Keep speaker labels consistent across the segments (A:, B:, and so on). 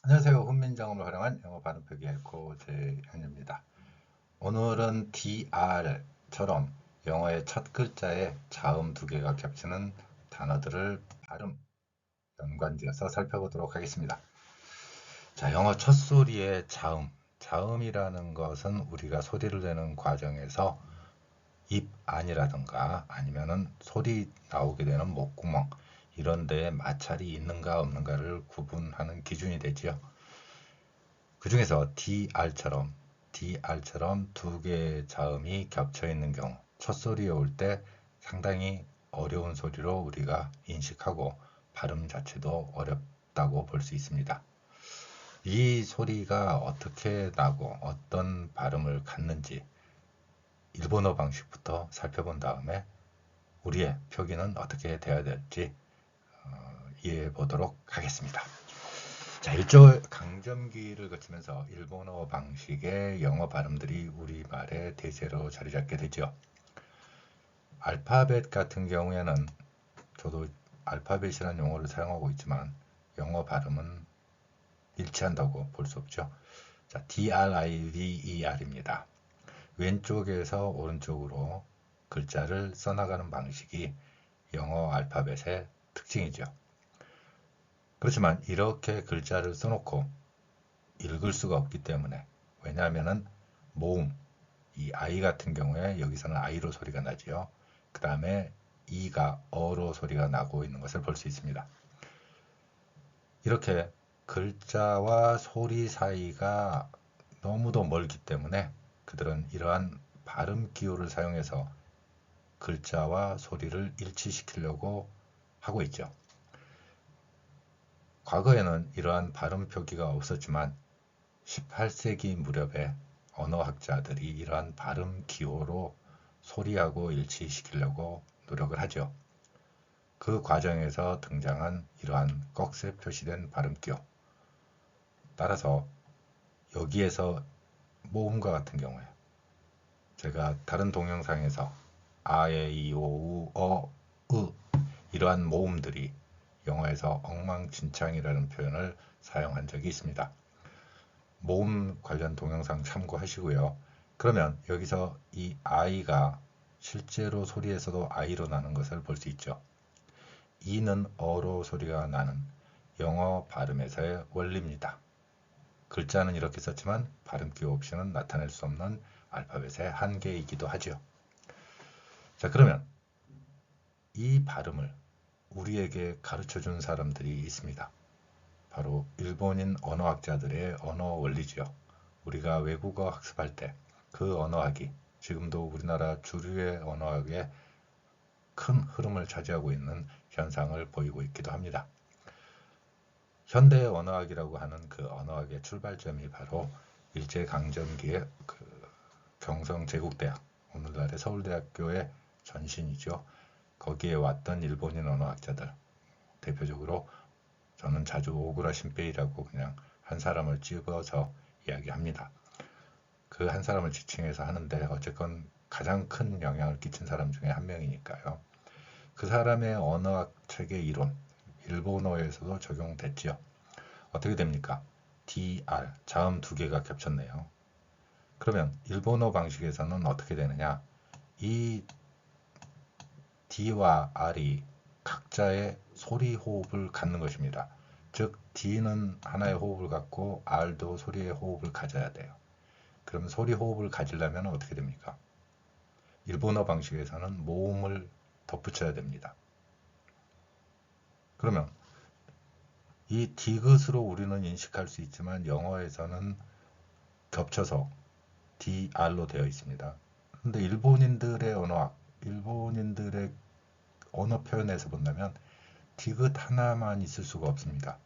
A: 안녕하세요. 훈민정음을 활용한 영어 발음 표기의 고재현입니다. 오늘은 dr처럼 영어의 첫 글자에 자음 두 개가 겹치는 단어들을 발음 연관지어서 살펴보도록 하겠습니다. 자, 영어 첫 소리의 자음. 자음이라는 것은 우리가 소리를 내는 과정에서 입 안이라든가 아니면은 소리 나오게 되는 목구멍 이런 데에 마찰이 있는가 없는가를 구분하는 기준이 되지요. 그 중에서 dr처럼 두 개의 자음이 겹쳐 있는 경우, 첫 소리에 올 때 상당히 어려운 소리로 우리가 인식하고 발음 자체도 어렵다고 볼 수 있습니다. 이 소리가 어떻게 나고 어떤 발음을 갖는지 일본어 방식부터 살펴본 다음에 우리의 표기는 어떻게 되어야 될지 이해해 보도록 하겠습니다. 자, 일조 강점기를 거치면서 일본어 방식의 영어 발음들이 우리말에 대세로 자리 잡게 되죠. 알파벳 같은 경우에는 저도 알파벳이라는 용어를 사용하고 있지만 영어 발음은 일치한다고 볼 수 없죠. 자, driver입니다. 왼쪽에서 오른쪽으로 글자를 써나가는 방식이 영어 알파벳의 특징이죠. 그렇지만 이렇게 글자를 써놓고 읽을 수가 없기 때문에, 왜냐하면은 모음, 이 I 같은 경우에 여기서는 I로 소리가 나지요. 그 다음에 E가 어로 소리가 나고 있는 것을 볼 수 있습니다. 이렇게 글자와 소리 사이가 너무도 멀기 때문에 그들은 이러한 발음 기호를 사용해서 글자와 소리를 일치시키려고 하고 있죠. 과거에는 이러한 발음 표기가 없었지만 18세기 무렵에 언어학자들이 이러한 발음 기호로 소리하고 일치시키려고 노력을 하죠. 그 과정에서 등장한 이러한 꺽쇠 표시된 발음 기호. 따라서 여기에서 모음과 같은 경우에 제가 다른 동영상에서 아, 에, 이, 오, 우, 어, 으 이러한 모음들이 영어에서 엉망진창이라는 표현을 사용한 적이 있습니다. 모음 관련 동영상 참고하시고요. 그러면 여기서 이 I가 실제로 소리에서도 I로 나는 것을 볼 수 있죠. E는 어로 소리가 나는 영어 발음에서의 원리입니다. 글자는 이렇게 썼지만 발음기 없이는 나타낼 수 없는 알파벳의 한계이기도 하죠. 자, 그러면 이 발음을 우리에게 가르쳐 준 사람들이 있습니다. 바로 일본인 언어학자들의 언어 원리지요. 우리가 외국어 학습할 때 그 언어학이 지금도 우리나라 주류의 언어학에 큰 흐름을 차지하고 있는 현상을 보이고 있기도 합니다. 현대 언어학이라고 하는 그 언어학의 출발점이 바로 일제강점기의 그 경성제국대학, 오늘날의 서울대학교의 전신이죠. 거기에 왔던 일본인 언어학자들, 대표적으로 저는 자주 오구라 신페이라고 그냥 한 사람을 찍어서 이야기합니다. 그 한 사람을 지칭해서 하는데 어쨌건 가장 큰 영향을 끼친 사람 중에 한 명이니까요. 그 사람의 언어학 체계 이론, 일본어에서도 적용됐지요. 어떻게 됩니까? DR, 자음 두 개가 겹쳤네요. 그러면 일본어 방식에서는 어떻게 되느냐? 이 D와 R이 각자의 소리 호흡을 갖는 것입니다. 즉 D는 하나의 호흡을 갖고 R도 소리의 호흡을 가져야 돼요. 그럼 소리 호흡을 가지려면 어떻게 됩니까? 일본어 방식에서는 모음을 덧붙여야 됩니다. 그러면 이 디귿으로 우리는 인식할 수 있지만 영어에서는 겹쳐서 DR로 되어 있습니다. 그런데 일본인들의 언어 표현에서 본다면 디귿 하나만 있을 수가 없습니다.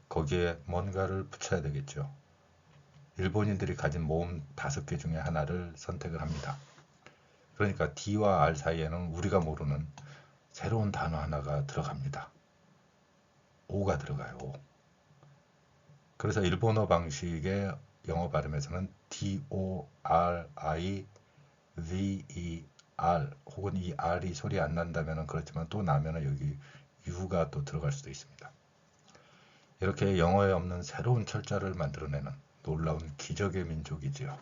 A: 거기에 뭔가를 붙여야 되겠죠. 일본인들이 가진 모음 5개 중에 하나를 선택을 합니다. 그러니까 D와 R 사이에는 우리가 모르는 새로운 단어 하나가 들어갑니다. O가 들어가요. O. 그래서 일본어 방식의 영어 발음에서는 D-O-R-I-V-E-R 혹은 이 R이 소리 안 난다면 그렇지만 또 나면 여기 U가 또 들어갈 수도 있습니다. 이렇게 영어에 없는 새로운 철자를 만들어내는 놀라운 기적의 민족이지요.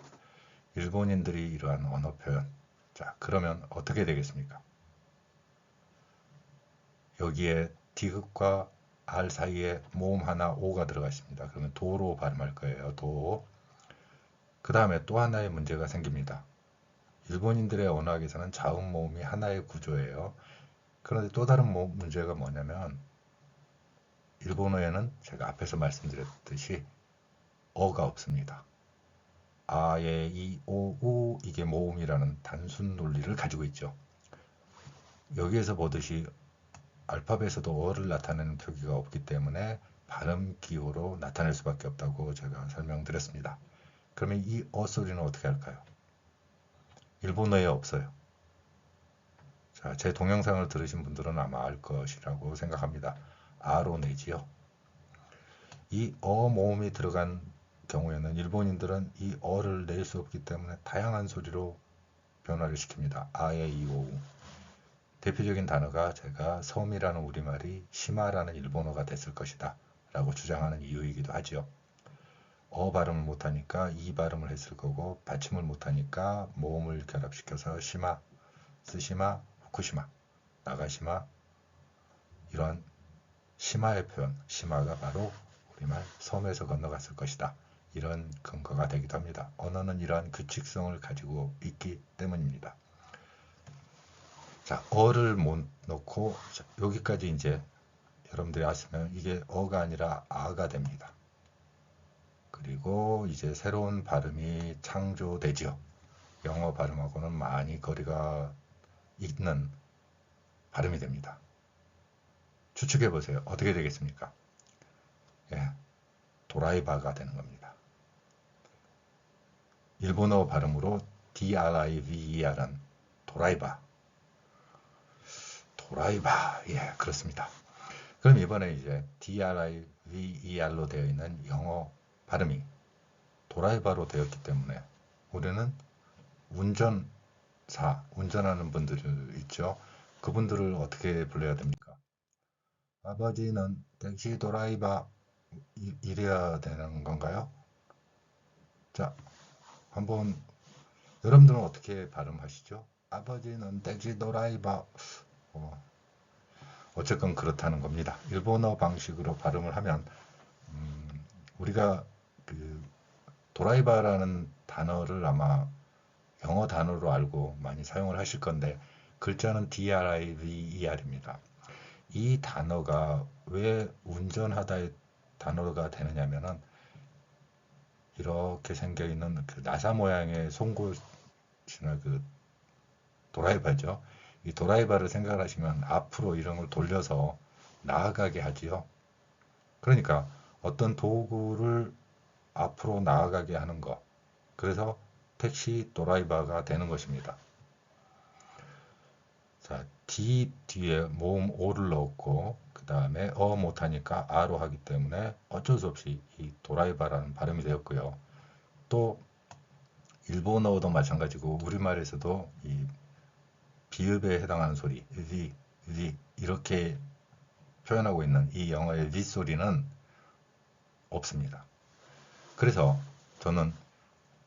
A: 일본인들이 이러한 언어 표현. 자, 그러면 어떻게 되겠습니까? 여기에 디귿과 R 사이에 모음 하나 O가 들어가 있습니다. 그러면 도로 발음할 거예요. 도. 그 다음에 또 하나의 문제가 생깁니다. 일본인들의 언어학에서는 자음 모음이 하나의 구조예요. 그런데 또 다른 문제가 뭐냐면 일본어에는 제가 앞에서 말씀드렸듯이 어가 없습니다. 아, 예, 이, 오, 우 이게 모음이라는 단순 논리를 가지고 있죠. 여기에서 보듯이 알파벳에도 어를 나타내는 표기가 없기 때문에 발음 기호로 나타낼 수밖에 없다고 제가 설명드렸습니다. 그러면 이 어 소리는 어떻게 할까요? 일본어에 없어요. 자, 제 동영상을 들으신 분들은 아마 알 것이라고 생각합니다. 아로 내지요. 이 어 모음이 들어간 경우에는 일본인들은 이 어를 낼 수 없기 때문에 다양한 소리로 변화를 시킵니다. 아에 이오. 대표적인 단어가 제가 섬이라는 우리말이 시마라는 일본어가 됐을 것이다 라고 주장하는 이유이기도 하지요. 어 발음을 못하니까 이 발음을 했을 거고 받침을 못하니까 모음을 결합시켜서 시마, 스시마, 후쿠시마, 나가시마 이런 시마의 표현, 시마가 바로 우리말 섬에서 건너갔을 것이다. 이런 근거가 되기도 합니다. 언어는 이러한 규칙성을 가지고 있기 때문입니다. 자, 어를 못 넣고 여기까지 이제 여러분들이 아시면 이게 어가 아니라 아가 됩니다. 그리고 이제 새로운 발음이 창조되지요. 영어 발음하고는 많이 거리가 있는 발음이 됩니다. 추측해 보세요. 어떻게 되겠습니까? 예, 도라이바가 되는 겁니다. 일본어 발음으로 DRIVER은 도라이바. 도라이바. 예, 그렇습니다. 그럼 이번에 이제 DRIVER로 되어 있는 영어 발음이 도라이바로 되었기 때문에 우리는 운전하는 분들 있죠. 그분들을 어떻게 불러야 됩니까? 아버지는 택시 도라이바 이래야 되는 건가요? 자, 한번 여러분들은 어떻게 발음하시죠? 아버지는 택시 도라이바. 어쨌건 그렇다는 겁니다. 일본어 방식으로 발음을 하면 우리가 그 도라이바라는 단어를 아마 영어 단어로 알고 많이 사용을 하실 건데 글자는 DRIVER입니다. 이 단어가 왜 운전하다의 단어가 되느냐면은 이렇게 생겨 있는 그 나사 모양의 송곳이나 그 도라이바죠. 이 도라이바를 생각하시면 앞으로 이런 걸 돌려서 나아가게 하지요. 그러니까 어떤 도구를 앞으로 나아가게 하는 것. 그래서 택시 도라이바가 되는 것입니다. 자, D 뒤에 모음 O를 넣었고 그 다음에 어 못하니까 A로 하기 때문에 어쩔 수 없이 이 도라이바라는 발음이 되었고요. 또 일본어도 마찬가지고 우리말에서도 이 비읍에 해당하는 소리 리 이렇게 표현하고 있는 이 영어의 리 소리는 없습니다. 그래서 저는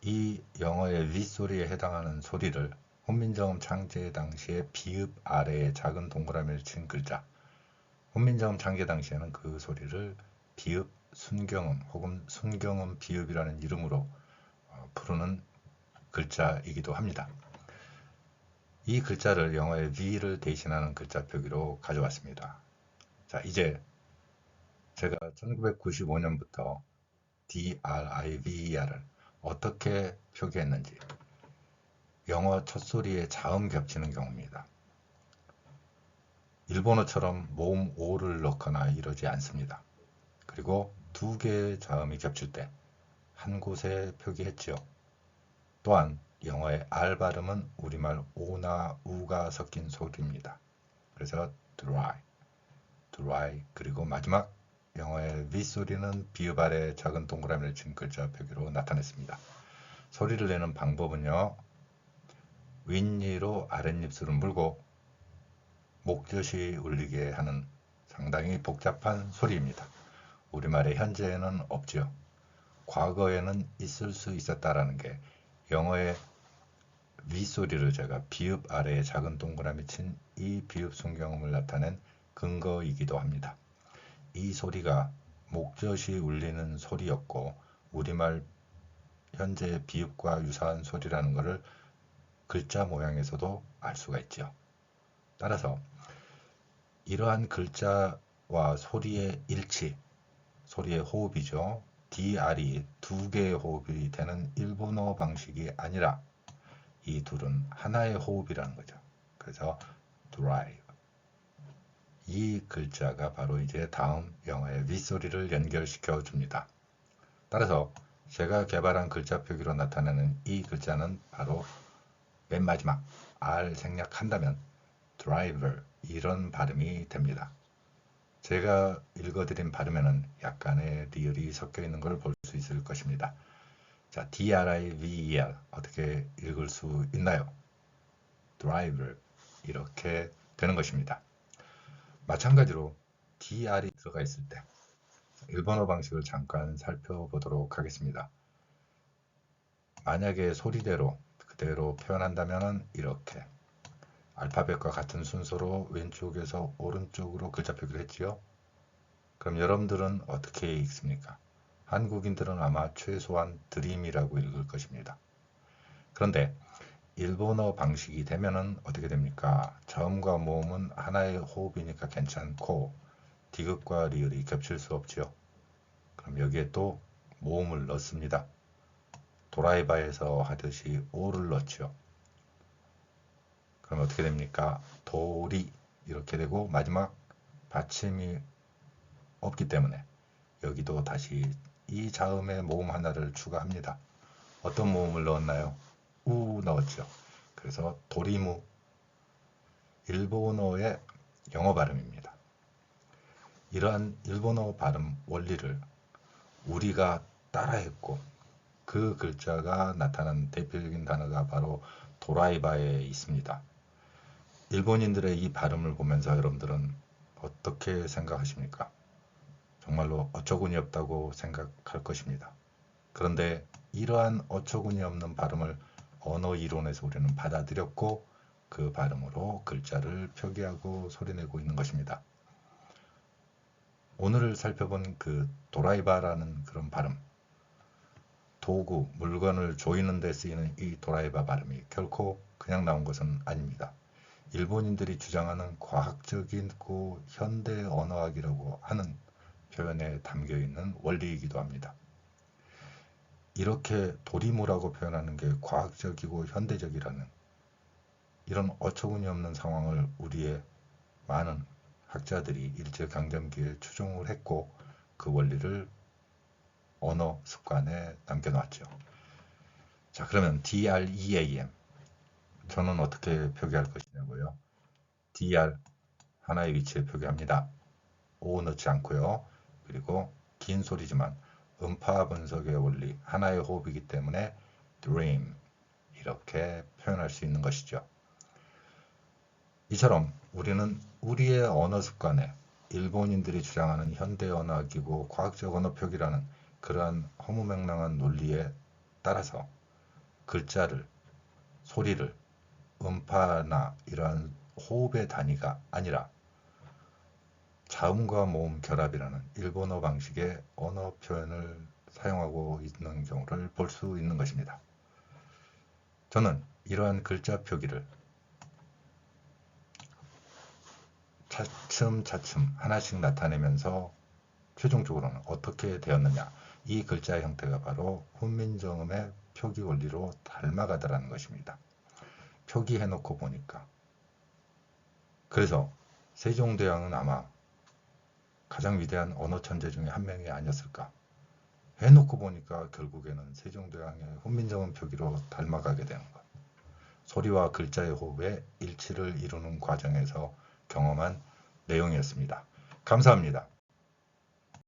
A: 이 영어의 리 소리에 해당하는 소리를 훈민정음 창제 당시에 비읍 아래에 작은 동그라미를 친 글자 훈민정음 창제 당시에는 그 소리를 비읍 순경음 혹은 순경음 비읍이라는 이름으로 부르는 글자이기도 합니다. 이 글자를 영어의 V를 대신하는 글자 표기로 가져왔습니다. 자, 이제 제가 1995년부터 DRIVER을 어떻게 표기했는지 영어 첫소리에 자음 겹치는 경우입니다. 일본어처럼 모음 O를 넣거나 이러지 않습니다. 그리고 두 개의 자음이 겹칠 때 한 곳에 표기했죠. 또한 영어의 R 발음은 우리말 O나 U가 섞인 소리입니다. 그래서 dry 그리고 마지막 영어의 V 소리는 비읍 아래 작은 동그라미를 친 글자 표기로 나타냈습니다. 소리를 내는 방법은요. 윗니로 아랫입술을 물고 목젖이 울리게 하는 상당히 복잡한 소리입니다. 우리말의 현재에는 없지요. 과거에는 있을 수 있었다라는 게 영어의 윗소리를 제가 비읍 아래에 작은 동그라미 친 이 비읍 순경음을 나타낸 근거이기도 합니다. 이 소리가 목젖이 울리는 소리였고 우리말 현재 비읍과 유사한 소리라는 것을 글자 모양에서도 알 수가 있죠. 따라서 이러한 글자와 소리의 일치, 소리의 호흡이죠. DR이 두 개의 호흡이 되는 일본어 방식이 아니라 이 둘은 하나의 호흡이라는 거죠. 그래서 drive. 이 글자가 바로 이제 다음 영어의 윗소리를 연결시켜 줍니다. 따라서 제가 개발한 글자 표기로 나타내는 이 글자는 바로 맨 마지막 R 생략한다면 driver 이런 발음이 됩니다. 제가 읽어드린 발음에는 약간의 리을이 섞여 있는 걸 볼 수 있을 것입니다. 자, driver 어떻게 읽을 수 있나요? driver 이렇게 되는 것입니다. 마찬가지로 dr이 들어가 있을 때 일본어 방식을 잠깐 살펴보도록 하겠습니다. 만약에 소리대로 그대로 표현한다면 이렇게 알파벳과 같은 순서로 왼쪽에서 오른쪽으로 글자 표기를 했지요. 그럼 여러분들은 어떻게 읽습니까? 한국인들은 아마 최소한 드림이라고 읽을 것입니다. 그런데 일본어 방식이 되면은 어떻게 됩니까? 저음과 모음은 하나의 호흡이니까 괜찮고 디귿과 리을이 겹칠 수 없지요. 그럼 여기에 또 모음을 넣습니다. 도라이바에서 하듯이 오를 넣죠. 그럼 어떻게 됩니까? 도리 이렇게 되고 마지막 받침이 없기 때문에 여기도 다시 이 자음에 모음 하나를 추가합니다. 어떤 모음을 넣었나요? 우 넣었죠. 그래서 도리무 일본어의 영어 발음입니다. 이러한 일본어 발음 원리를 우리가 따라했고 그 글자가 나타난 대표적인 단어가 바로 도라이바에 있습니다. 일본인들의 이 발음을 보면서 여러분들은 어떻게 생각하십니까? 정말로 어처구니 없다고 생각할 것입니다. 그런데 이러한 어처구니 없는 발음을 언어 이론에서 우리는 받아들였고 그 발음으로 글자를 표기하고 소리내고 있는 것입니다. 오늘 살펴본 그 도라이바라는 그런 발음, 도구, 물건을 조이는 데 쓰이는 이 도라이바 발음이 결코 그냥 나온 것은 아닙니다. 일본인들이 주장하는 과학적이고 현대 언어학이라고 하는 표현에 담겨 있는 원리이기도 합니다. 이렇게 도리무라고 표현하는 게 과학적이고 현대적이라는 이런 어처구니 없는 상황을 우리의 많은 학자들이 일제강점기에 추종을 했고 그 원리를 언어 습관에 남겨놨죠. 자, 그러면 DREAM 저는 어떻게 표기할 것이냐고요. DR 하나의 위치에 표기합니다. O 넣지 않고요. 그리고 긴 소리지만 음파 분석의 원리 하나의 호흡이기 때문에 dream 이렇게 표현할 수 있는 것이죠. 이처럼 우리는 우리의 언어 습관에 일본인들이 주장하는 현대 언어학이고 과학적 언어 표기라는 그러한 허무맹랑한 논리에 따라서 글자를, 소리를, 음파나 이러한 호흡의 단위가 아니라 자음과 모음 결합이라는 일본어 방식의 언어 표현을 사용하고 있는 경우를 볼 수 있는 것입니다. 저는 이러한 글자 표기를 차츰차츰 하나씩 나타내면서 최종적으로는 어떻게 되었느냐 이 글자의 형태가 바로 훈민정음의 표기 원리로 닮아가더라는 것입니다. 표기해놓고 보니까 그래서 세종대왕은 아마 가장 위대한 언어 천재 중에 한 명이 아니었을까 해놓고 보니까 결국에는 세종대왕의 훈민정음 표기로 닮아가게 되는 것. 소리와 글자의 호흡에 일치를 이루는 과정에서 경험한 내용이었습니다. 감사합니다.